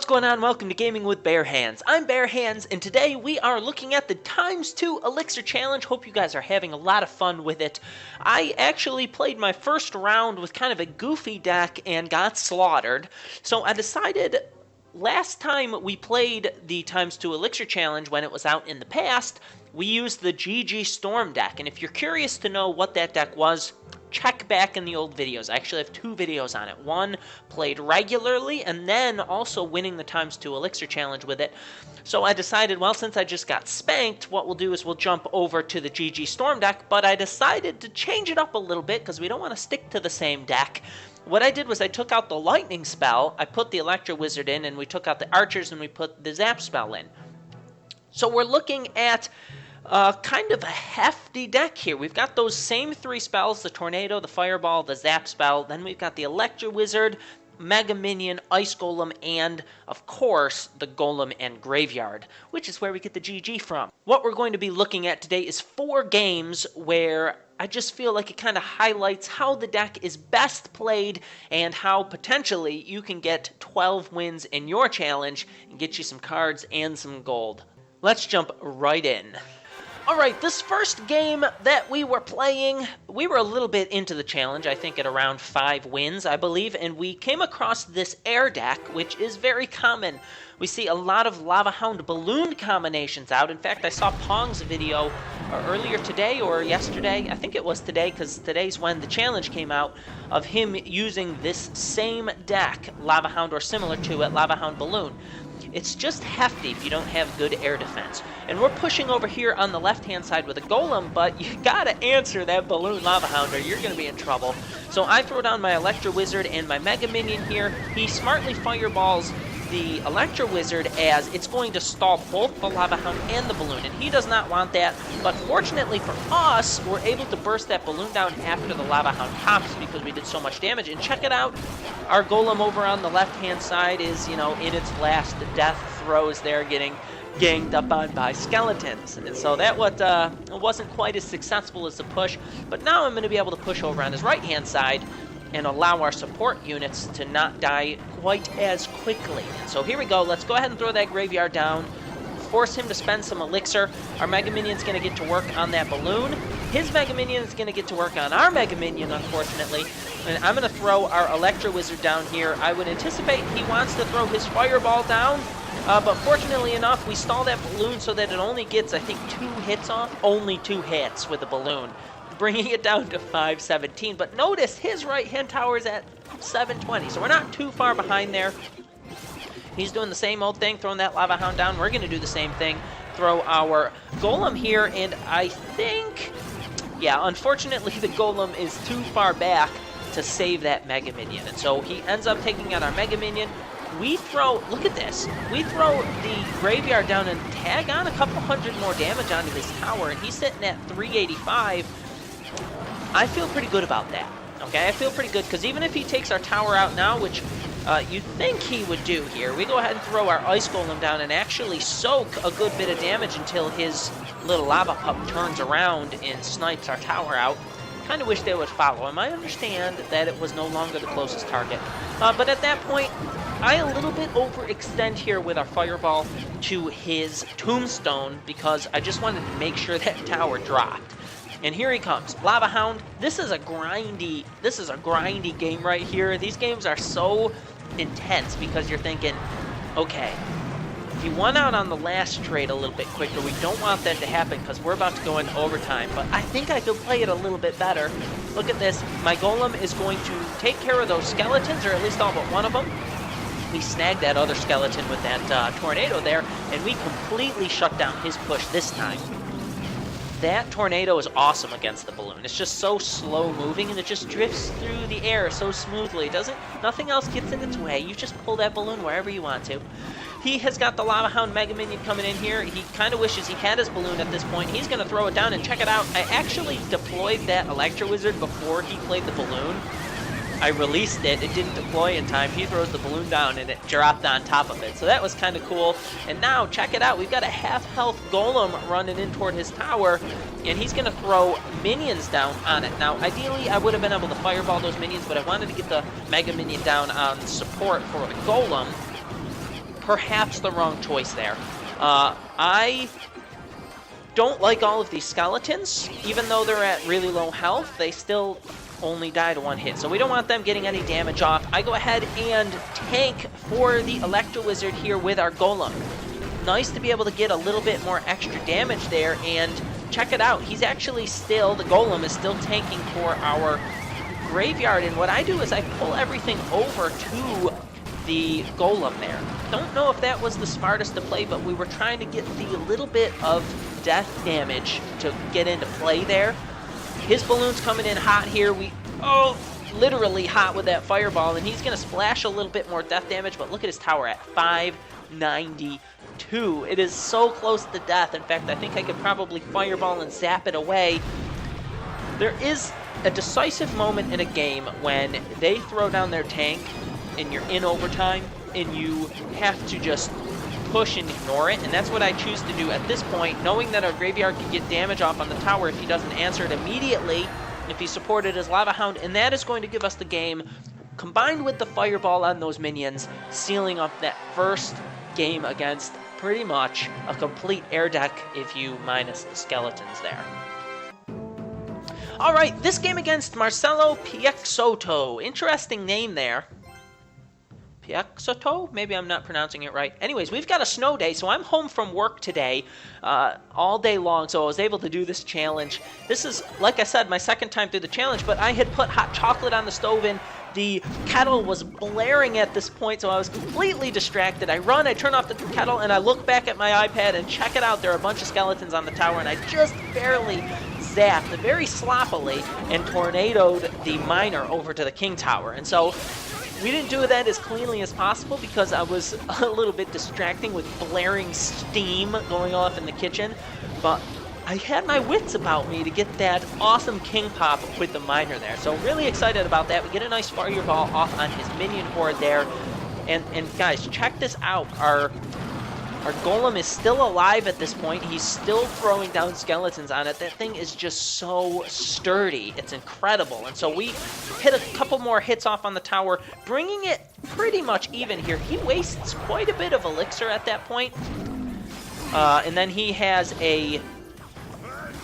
What's going on? Welcome to Gaming with Bare Hands. I'm Bare Hands, and today we are looking at the ×2 Elixir Challenge. Hope you guys are having a lot of fun with it. I actually played my first round with kind of a goofy deck and got slaughtered, so I decided last time we played the ×2 Elixir Challenge when it was out in the past, we used the GG Storm deck, and if you're curious to know what that deck was, check back in the old videos. I actually have two videos on it. One played regularly, and then also winning the ×2 Elixir Challenge with it. So I decided, well, since I just got spanked, what we'll do is we'll jump over to the GG Storm deck, but I decided to change it up a little bit because we don't want to stick to the same deck. What I did was I took out the lightning spell, I put the Electro Wizard in, and we took out the archers and we put the zap spell in. So we're looking at kind of a hefty deck here. We've got those same three spells, the Tornado, the Fireball, the Zap spell. Then we've got the Electro Wizard, Mega Minion, Ice Golem, and, of course, the Golem and Graveyard, which is where we get the GG from. What we're going to be looking at today is 4 games where I just feel like it kind of highlights how the deck is best played and how potentially you can get 12 wins in your challenge and get you some cards and some gold. Let's jump right in. Alright, this first game that we were playing, we were a little bit into the challenge, I think at around 5 wins, I believe, and we came across this air deck, which is very common. We see a lot of Lava Hound balloon combinations out. In fact, I saw Pong's video earlier today or yesterday, I think it was today, because today's when the challenge came out, of him using this same deck, Lava Hound or similar to it, Lava Hound Balloon. It's just hefty if you don't have good air defense. And we're pushing over here on the left-hand side with a Golem, but you gotta answer that Balloon Lava Hound or you're gonna be in trouble. So I throw down my Electro Wizard and my Mega Minion here. He smartly fireballs the Electro Wizard as it's going to stall both the Lava Hound and the Balloon, and he does not want that. But fortunately for us, we're able to burst that Balloon down after the Lava Hound pops because we did so much damage. And check it out, our Golem over on the left-hand side is, you know, in its last death throes there, getting ganged up on by skeletons. And so that wasn't quite as successful as the push, but now I'm going to be able to push over on his right-hand side and allow our support units to not die quite as quickly. And so here we go. Let's go ahead and throw that graveyard down, force him to spend some elixir. Our Mega Minion's going to get to work on that balloon. His Mega Minion is going to get to work on our Mega Minion, unfortunately. And I'm going to throw our Electro Wizard down here. I would anticipate he wants to throw his Fireball down, but fortunately enough, we stall that balloon so that it only gets, I think, 2 hits off. Only 2 hits with the balloon, bringing it down to 517. But notice his right-hand tower is at 720, so we're not too far behind there. He's doing the same old thing, throwing that Lava Hound down. We're going to do the same thing, throw our Golem here, and I think, yeah, unfortunately the Golem is too far back to save that Mega Minion. And so he ends up taking out our Mega Minion. We throw, look at this, we throw the graveyard down and tag on a couple hundred more damage onto his tower, and he's sitting at 385. I feel pretty good about that, okay? I feel pretty good, because even if he takes our tower out now, which you'd think he would do here, we go ahead and throw our Ice Golem down and actually soak a good bit of damage until his little lava pup turns around and snipes our tower out. Kind of wish they would follow him. I understand that it was no longer the closest target, but at that point, I a little bit overextend here with our Fireball to his Tombstone because I just wanted to make sure that tower dropped. And here he comes, Lava Hound. This is a grindy game right here. These games are so intense because you're thinking, okay, if he won out on the last trade a little bit quicker, we don't want that to happen because we're about to go into overtime. But I think I could play it a little bit better. Look at this. My Golem is going to take care of those skeletons, or at least all but one of them. We snagged that other skeleton with that Tornado there, and we completely shut down his push this time. That Tornado is awesome against the balloon. It's just so slow moving and it just drifts through the air so smoothly. Nothing else gets in its way. You just pull that balloon wherever you want to. He has got the Lava Hound Mega Minion coming in here. He kind of wishes he had his balloon at this point. He's going to throw it down and check it out. I actually deployed that Electro Wizard before he played the balloon. I released it, it didn't deploy in time. He throws the balloon down and it dropped on top of it. So that was kind of cool. And now, check it out, we've got a half-health Golem running in toward his tower, and he's going to throw minions down on it. Now, ideally, I would have been able to fireball those minions, but I wanted to get the Mega Minion down on support for the Golem. perhaps the wrong choice there. I don't like all of these skeletons. Even though they're at really low health, they still only die to one hit, so we don't want them getting any damage off. I go ahead and tank for the Electro Wizard here with our Golem. Nice to be able to get a little bit more extra damage there, and check it out. He's actually still, the Golem is still tanking for our graveyard, and what I do is I pull everything over to the Golem there. Don't know if that was the smartest to play, but we were trying to get the little bit of death damage to get into play there. His balloon's coming in hot here. Literally hot with that fireball, and he's going to splash a little bit more death damage, but look at his tower at 592. It is so close to death. In fact, I think I could probably fireball and zap it away. There is a decisive moment in a game when they throw down their tank and you're in overtime and you have to just push and ignore it, and that's what I choose to do at this point, knowing that our graveyard can get damage off on the tower if he doesn't answer it immediately, if he supported his Lava Hound, and that is going to give us the game, combined with the fireball on those minions, sealing up that first game against pretty much a complete air deck if you minus the skeletons there. Alright, this game against Marcelo Piexoto. Interesting name there. Piexoto? Maybe I'm not pronouncing it right. Anyways, we've got a snow day, so I'm home from work today all day long, so I was able to do this challenge. This is, like I said, my second time through the challenge, but I had put hot chocolate on the stove and the kettle was blaring at this point, so I was completely distracted. I run, I turn off the kettle, and I look back at my iPad and check it out. There are a bunch of skeletons on the tower, and I just barely zapped, very sloppily, and tornadoed the miner over to the king tower. And so we didn't do that as cleanly as possible because I was a little bit distracting with blaring steam going off in the kitchen, but I had my wits about me to get that awesome king pop with the miner there. So really excited about that. We get a nice fireball off on his minion horde there. And guys, check this out. Our Golem is still alive at this point. He's still throwing down skeletons on it. That thing is just so sturdy. It's incredible. And so we hit a couple more hits off on the tower, bringing it pretty much even here. He wastes quite a bit of elixir at that point. And then he has a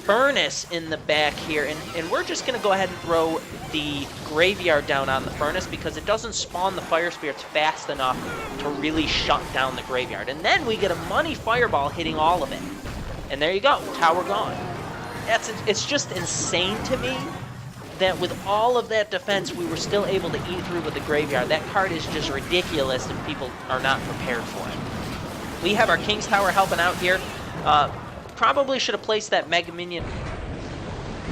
furnace in the back here, and we're just going to go ahead and throw the graveyard down on the furnace because it doesn't spawn the fire spirits fast enough to really shut down the graveyard. And then we get a money fireball hitting all of it. And there you go, tower gone. It's just insane to me that with all of that defense, we were still able to eat through with the graveyard. That card is just ridiculous if people are not prepared for it. We have our King's Tower helping out here. Probably should have placed that Mega Minion. We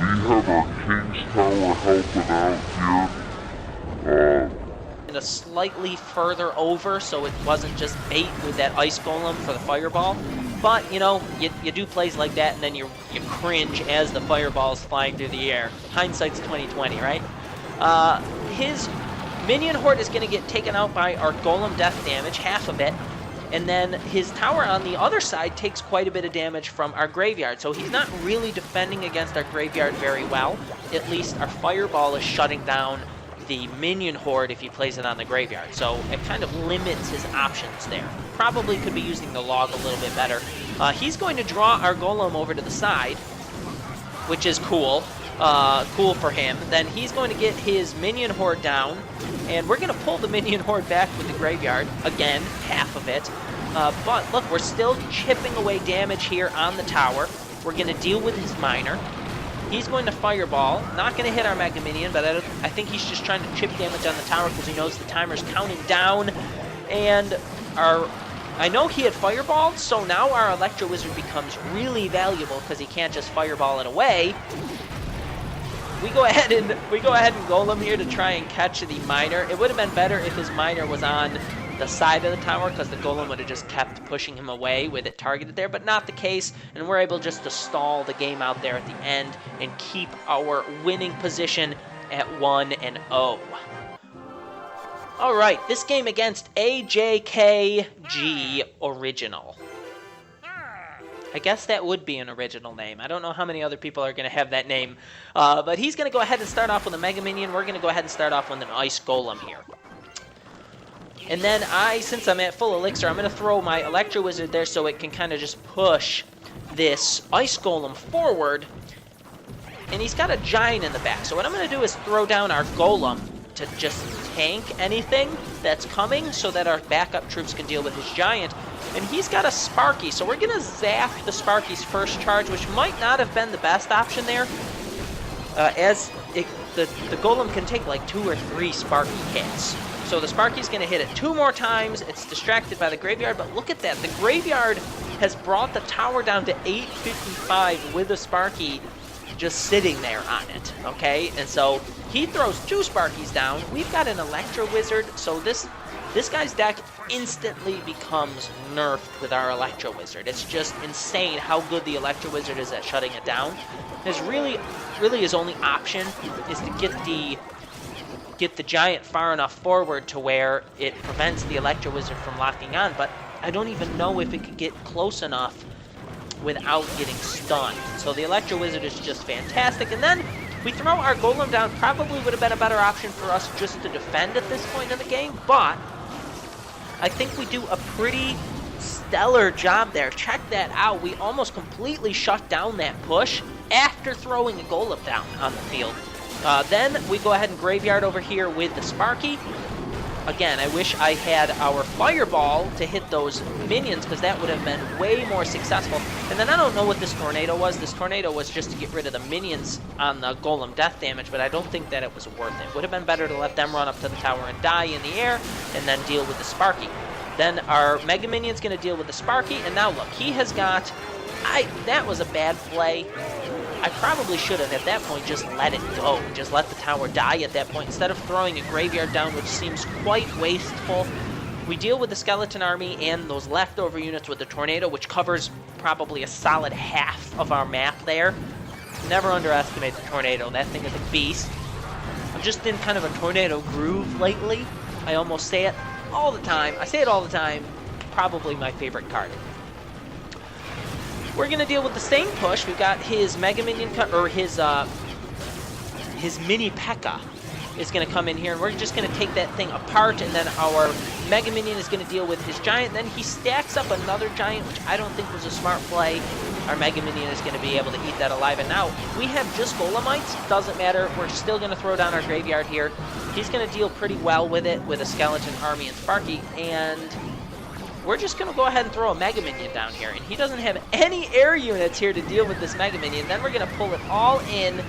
have our King's Tower helping out here. And a slightly further over, so it wasn't just bait with that Ice Golem for the Fireball. But, you know, you do plays like that, and then you cringe as the Fireball is flying through the air. Hindsight's 20/20, right? His Minion Horde is going to get taken out by our Golem death damage, half of it. And then his tower on the other side takes quite a bit of damage from our graveyard. So he's not really defending against our graveyard very well. At least our fireball is shutting down the minion horde if he plays it on the graveyard. So it kind of limits his options there. Probably could be using the log a little bit better. He's going to draw our golem over to the side, which is cool. Cool for him. Then he's going to get his minion horde down, and we're going to pull the minion horde back with the graveyard. Again, half of it. But look, we're still chipping away damage here on the tower. We're going to deal with his miner. He's going to fireball. Not going to hit our Mega Minion, but I think he's just trying to chip damage on the tower because he knows the timer's counting down. And I know he had fireballed, so now our Electro Wizard becomes really valuable because he can't just fireball it away. We go ahead and golem here to try and catch the miner. It would have been better if his miner was on the side of the tower because the golem would have just kept pushing him away with it targeted there, but not the case, and we're able just to stall the game out there at the end and keep our winning position at 1-0. All right, this game against AJKG Original. I guess that would be an original name. I don't know how many other people are going to have that name. But he's going to go ahead and start off with a Mega Minion. We're going to go ahead and start off with an Ice Golem here. And then since I'm at full elixir, I'm going to throw my Electro Wizard there so it can kind of just push this Ice Golem forward. And he's got a Giant in the back. So what I'm going to do is throw down our Golem to just tank anything that's coming so that our backup troops can deal with his Giant. And he's got a Sparky, so we're going to zap the Sparky's first charge, which might not have been the best option there, the Golem can take like 2 or 3 Sparky hits. So the Sparky's going to hit it 2 more times. It's distracted by the Graveyard, but look at that. The Graveyard has brought the tower down to 855 with a Sparky just sitting there on it, okay? And so he throws 2 Sparkies down. We've got an Electro Wizard, so this guy's deck instantly becomes nerfed with our Electro Wizard. It's just insane how good the Electro Wizard is at shutting it down. His really his only option is to get the Giant far enough forward to where it prevents the Electro Wizard from locking on, but I don't even know if it could get close enough without getting stunned. So the Electro Wizard is just fantastic. And then we throw our Golem down. Probably would have been a better option for us just to defend at this point in the game, but I think we do a pretty stellar job there. Check that out. We almost completely shut down that push after throwing a Golem down on the field. Then we go ahead and Graveyard over here with the Sparky. Again, I wish I had our Fireball to hit those minions, because that would have been way more successful. And then I don't know what this Tornado was. This Tornado was just to get rid of the minions on the Golem death damage, but I don't think that it was worth it. Would have been better to let them run up to the tower and die in the air, and then deal with the Sparky. Then our Mega Minion's going to deal with the Sparky, and now look, he has got... that was a bad play. I probably should have, at that point, just let it go. Just let the tower die at that point, instead of throwing a Graveyard down, which seems quite wasteful. We deal with the Skeleton Army and those leftover units with the Tornado, which covers probably a solid half of our map there. Never underestimate the Tornado. That thing is a beast. I'm just in kind of a Tornado groove lately. I almost say it all the time. I say it all the time. Probably my favorite card. We're going to deal with the same push. We've got his Mega Minion, or his Mini P.E.K.K.A. is going to come in here, and we're just going to take that thing apart, and then our Mega Minion is going to deal with his Giant. Then he stacks up another Giant, which I don't think was a smart play. Our Mega Minion is going to be able to eat that alive, and now we have just Golemites. Doesn't matter. We're still going to throw down our Graveyard here. He's going to deal pretty well with it, with a Skeleton Army and Sparky, and we're just going to go ahead and throw a Mega Minion down here, and he doesn't have any air units here to deal with this Mega Minion. Then we're going to pull it all in,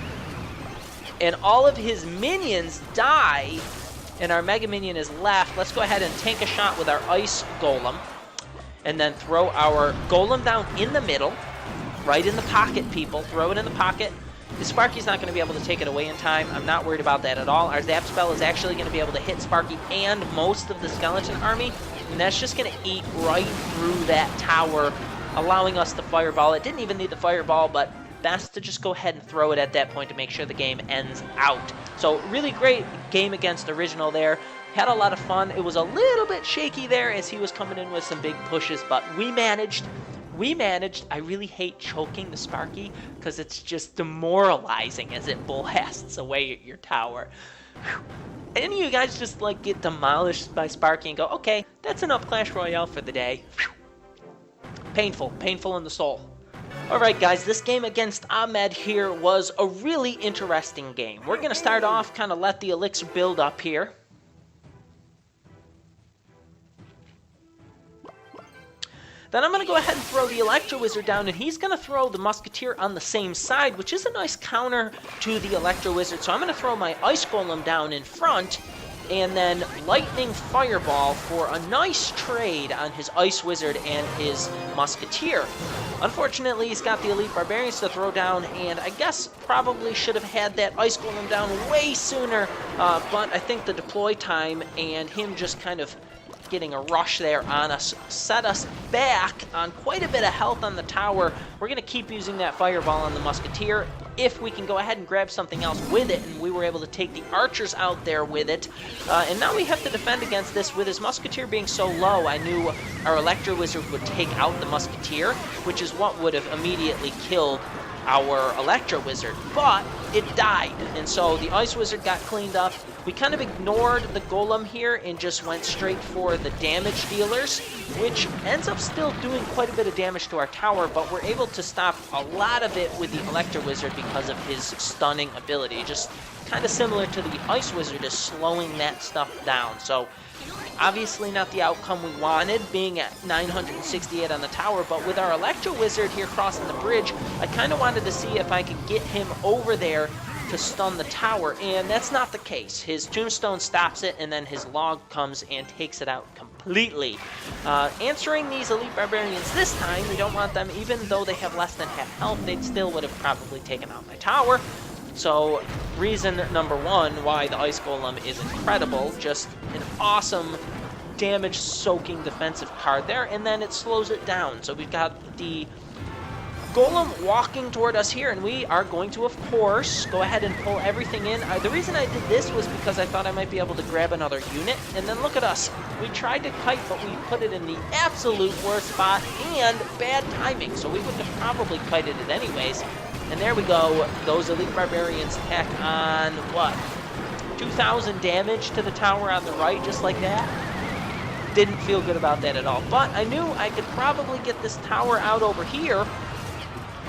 and all of his minions die, and our Mega Minion is left. Let's go ahead and tank a shot with our Ice Golem, and then throw our Golem down in the middle, right in the pocket, people. Throw it in the pocket. The Sparky's not going to be able to take it away in time. I'm not worried about that at all. Our Zap Spell is actually going to be able to hit Sparky and most of the Skeleton Army, and that's just going to eat right through that tower, allowing us to Fireball. It didn't even need the Fireball, but best to just go ahead and throw it at that point to make sure the game ends out. So really great game against Original there. Had a lot of fun. It was a little bit shaky there as he was coming in with some big pushes, but we managed. I really hate choking the Sparky because it's just demoralizing as it blasts away at your tower. Whew. Any of you guys just like get demolished by Sparky and go, okay, that's enough Clash Royale for the day. Whew. Painful in the soul. Alright guys, this game against Ahmed here was a really interesting game. We're going to start off, kind of let the Elixir build up here. Then I'm going to go ahead and throw the Electro Wizard down, and he's going to throw the Musketeer on the same side, which is a nice counter to the Electro Wizard. So I'm going to throw my Ice Golem down in front, and then Lightning Fireball for a nice trade on his Ice Wizard and his Musketeer. Unfortunately, he's got the Elite Barbarians to throw down, and I guess probably should have had that Ice Golem down way sooner, but I think the deploy time and him just kind of getting a rush there on us set us back on quite a bit of health on the tower. We're going to keep using that Fireball on the Musketeer if we can go ahead and grab something else with it, and we were able to take the archers out there with it. And now we have to defend against this. With his Musketeer being so low, I knew our Electro Wizard would take out the Musketeer, which is what would have immediately killed our Electro Wizard, but it died, and so the Ice Wizard got cleaned up. we kind of ignored the Golem here and just went straight for the damage dealers, which ends up still doing quite a bit of damage to our tower, but we're able to stop a lot of it with the Electro Wizard because of his stunning ability. Just kind of similar to the Ice Wizard, is slowing that stuff down. So obviously not the outcome we wanted, being at 968 on the tower, but with our Electro Wizard here crossing the bridge, I kind of wanted to see if I could get him over there to stun the tower, and that's not the case. His Tombstone stops it, and then his Log comes and takes it out completely. Answering these Elite Barbarians this time, we don't want them, even though they have less than half health, they still would have probably taken out my tower. So, reason number one why the Ice Golem is incredible, just an awesome damage-soaking defensive card there, and then it slows it down. So we've got the Golem walking toward us here, and we are going to, of course, go ahead and pull everything in. The reason I did this was because I thought I might be able to grab another unit, and then look at us. We tried to kite, but we put it in the absolute worst spot, and bad timing, so we would have probably kited it anyways. And there we go. Those Elite Barbarians tack on, what, 2,000 damage to the tower on the right, just like that. Didn't feel good about that at all. But I knew I could probably get this tower out over here.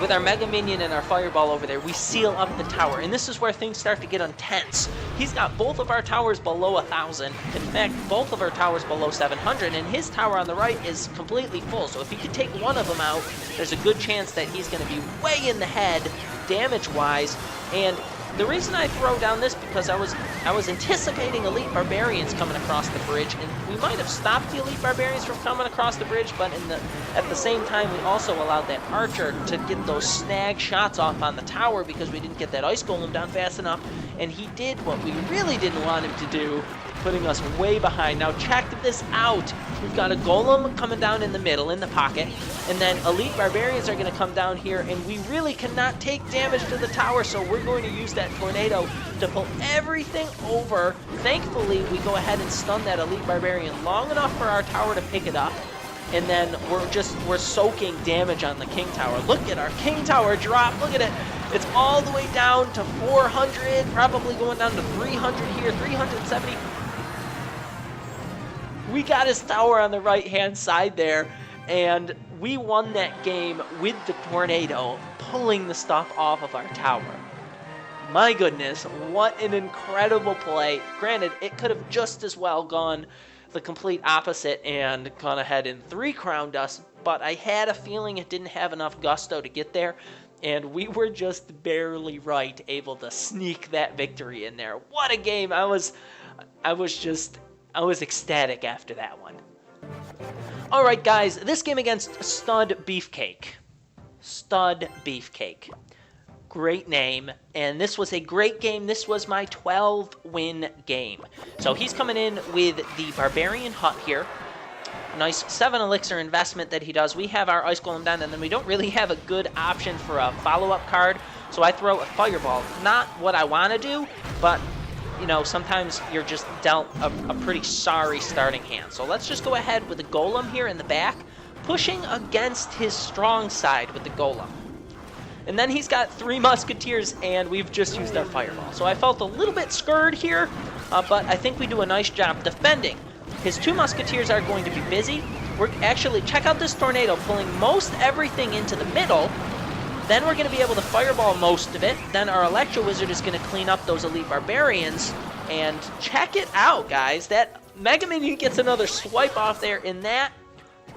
With our Mega Minion and our Fireball over there, we seal up the tower. And this is where things start to get intense. He's got both of our towers below 1,000. In fact, both of our towers below 700. And his tower on the right is completely full. So if he could take one of them out, there's a good chance that he's going to be way in the head, damage-wise. And the reason I throw down this, because I was anticipating Elite Barbarians coming across the bridge, and we might have stopped the Elite Barbarians from coming across the bridge, but at the same time, we also allowed that Archer to get those snag shots off on the tower because we didn't get that Ice Golem down fast enough, and he did what we really didn't want him to do, putting us way behind. Now check this out. We've got a Golem coming down in the middle, in the pocket, and then Elite Barbarians are going to come down here, and we really cannot take damage to the tower, so we're going to use that Tornado to pull everything over. Thankfully, we go ahead and stun that Elite Barbarian long enough for our tower to pick it up, and then we're soaking damage on the King Tower. Look at our King Tower drop. Look at it. It's all the way down to 400, probably going down to 300 here, 370. We got his tower on the right-hand side there, and we won that game with the Tornado pulling the stuff off of our tower. My goodness, what an incredible play. Granted, it could have just as well gone the complete opposite and gone ahead and 3-crowned us, but I had a feeling it didn't have enough gusto to get there, and we were just barely able to sneak that victory in there. What a game. I was ecstatic after that one. Alright guys, this game against Stud Beefcake. Stud Beefcake. Great name, and this was a great game. This was my 12-win game. So he's coming in with the Barbarian Hut here. Nice 7 elixir investment that he does. We have our Ice Golem down, and then we don't really have a good option for a follow-up card, so I throw a Fireball. Not what I want to do, but you know, sometimes you're just dealt a pretty sorry starting hand. So let's just go ahead with the Golem here in the back, pushing against his strong side with the Golem. And then he's got 3 Musketeers, and we've just used our Fireball. So I felt a little bit scared here, but I think we do a nice job defending. His 2 Musketeers are going to be busy. We're actually, check out this Tornado, pulling most everything into the middle. Then we're going to be able to Fireball most of it. Then our Electro Wizard is going to clean up those Elite Barbarians. And check it out, guys. That Mega Minion gets another swipe off there, and that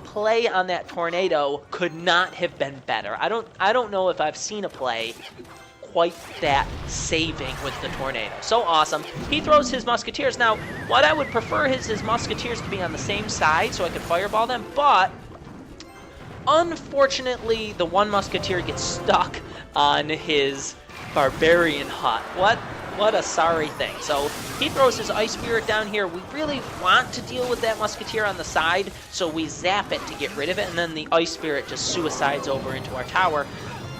play on that Tornado could not have been better. I don't know if I've seen a play quite that saving with the Tornado. So awesome. He throws his Musketeers. Now, what I would prefer is his Musketeers to be on the same side so I could Fireball them, but unfortunately, the 1 Musketeer gets stuck on his Barbarian Hut. What a sorry thing. So he throws his Ice Spirit down here. We really want to deal with that Musketeer on the side, so we zap it to get rid of it, and then the Ice Spirit just suicides over into our tower.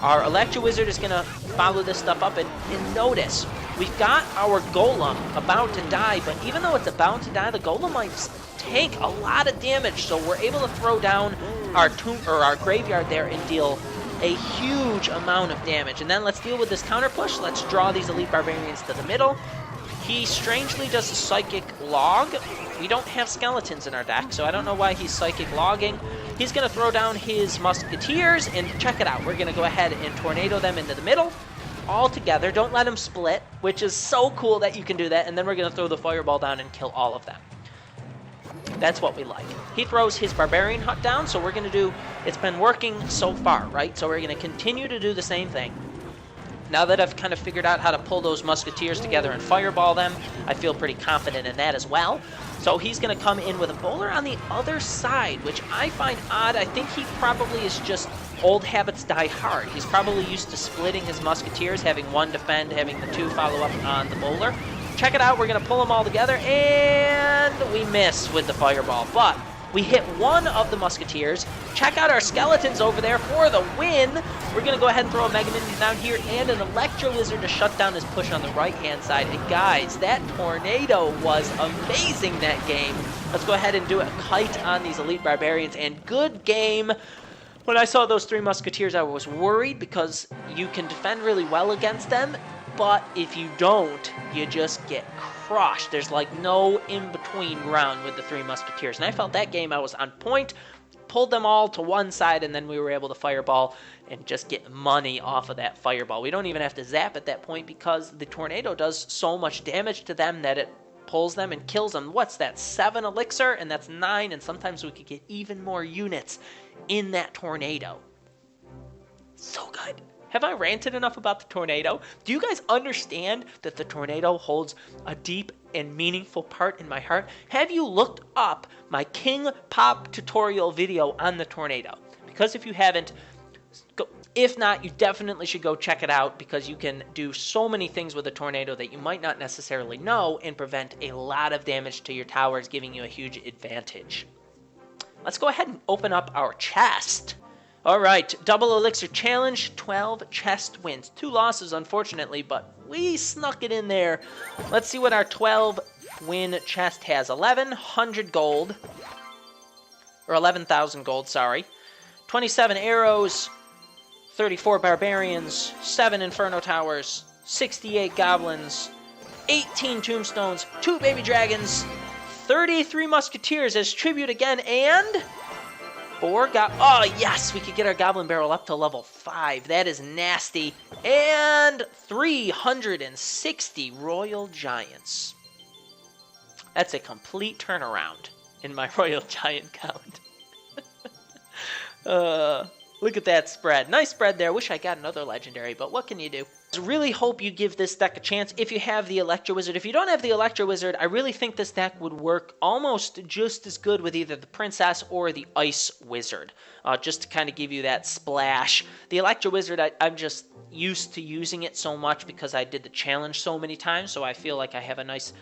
Our Electro Wizard is going to follow this stuff up, and notice, we've got our Golem about to die, but even though it's about to die, the Golem might take a lot of damage, so we're able to throw down our our graveyard there and deal a huge amount of damage. And then let's deal with this counter push. Let's draw these Elite Barbarians to the middle. He strangely does a psychic log. We don't have skeletons in our deck, so I don't know why he's psychic logging. He's going to throw down his musketeers, and check it out. We're going to go ahead and tornado them into the middle all together. Don't let them split, which is so cool that you can do that, and then we're going to throw the fireball down and kill all of them. That's what we like. He throws his barbarian hut down, so we're going to do, it's been working so far, right? So we're going to continue to do the same thing. Now that I've kind of figured out how to pull those musketeers together and fireball them, I feel pretty confident in that as well. So he's going to come in with a bowler on the other side, which I find odd. I think he probably is just old habits die hard. He's probably used to splitting his musketeers, having one defend, having the two follow up on the bowler. Check it out, we're going to pull them all together, and we miss with the fireball. But we hit one of the musketeers. Check out our skeletons over there for the win. We're going to go ahead and throw a Mega Minion down here and an Electro Wizard to shut down his push on the right-hand side. And guys, that tornado was amazing that game. Let's go ahead and do a kite on these Elite Barbarians, and good game. When I saw those 3 musketeers, I was worried because you can defend really well against them, but if you don't, you just get crushed. There's like no in-between ground with the 3 musketeers. And I felt that game I was on point, pulled them all to one side, and then we were able to fireball and just get money off of that fireball. We don't even have to zap at that point because the tornado does so much damage to them that it pulls them and kills them. What's that? 7 elixir, and that's 9, and sometimes we could get even more units in that tornado. So good. Have I ranted enough about the tornado? Do you guys understand that the tornado holds a deep and meaningful part in my heart? Have you looked up my King Pop tutorial video on the tornado? Because if you haven't, if not, you definitely should go check it out, because you can do so many things with a tornado that you might not necessarily know and prevent a lot of damage to your towers, giving you a huge advantage. Let's go ahead and open up our chest. All right, double elixir challenge, 12 chest wins. 2 losses, unfortunately, but we snuck it in there. Let's see what our 12 win chest has. 1,100 gold, or 11,000 gold, sorry. 27 arrows, 34 barbarians, 7 inferno towers, 68 goblins, 18 tombstones, 2 baby dragons, 33 musketeers as tribute again, and 4 oh yes, we could get our goblin barrel up to level 5. That is nasty. And 360 royal giants. That's a complete turnaround in my royal giant count. Look at that spread. Nice spread there. Wish I got another legendary, but what can you do? I really hope you give this deck a chance if you have the Electro Wizard. If you don't have the Electro Wizard, I really think this deck would work almost just as good with either the Princess or the Ice Wizard, just to kind of give you that splash. The Electro Wizard, I'm just used to using it so much because I did the challenge so many times, so I feel like I have a nice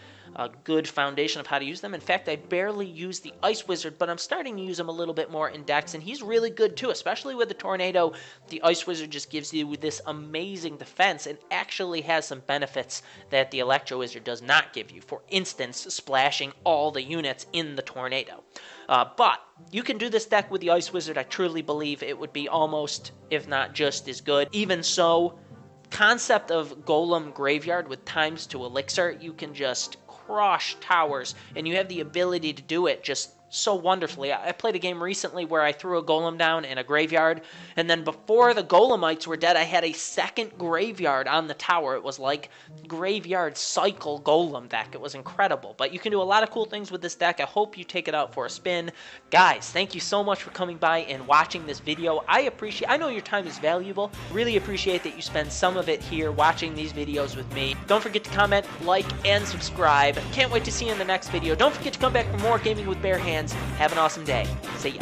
good foundation of how to use them. In fact, I barely use the Ice Wizard, but I'm starting to use him a little bit more in decks, and he's really good too, especially with the tornado. The Ice Wizard just gives you this amazing defense and actually has some benefits that the Electro Wizard does not give you. For instance, splashing all the units in the tornado. But you can do this deck with the Ice Wizard. I truly believe it would be almost, if not just as good. Even so, concept of Golem Graveyard with ×2 elixir, you can just crush towers, and you have the ability to do it just so wonderfully. I played a game recently where I threw a golem down in a graveyard, and then before the golemites were dead, I had a second graveyard on the tower. It was like graveyard cycle golem deck. It was incredible, but you can do a lot of cool things with this deck. I hope you take it out for a spin. Guys, thank you so much for coming by and watching this video. I know your time is valuable. Really appreciate that you spend some of it here watching these videos with me. Don't forget to comment, like, and subscribe. Can't wait to see you in the next video. Don't forget to come back for more Gaming with Bare Hands. Have an awesome day. See ya.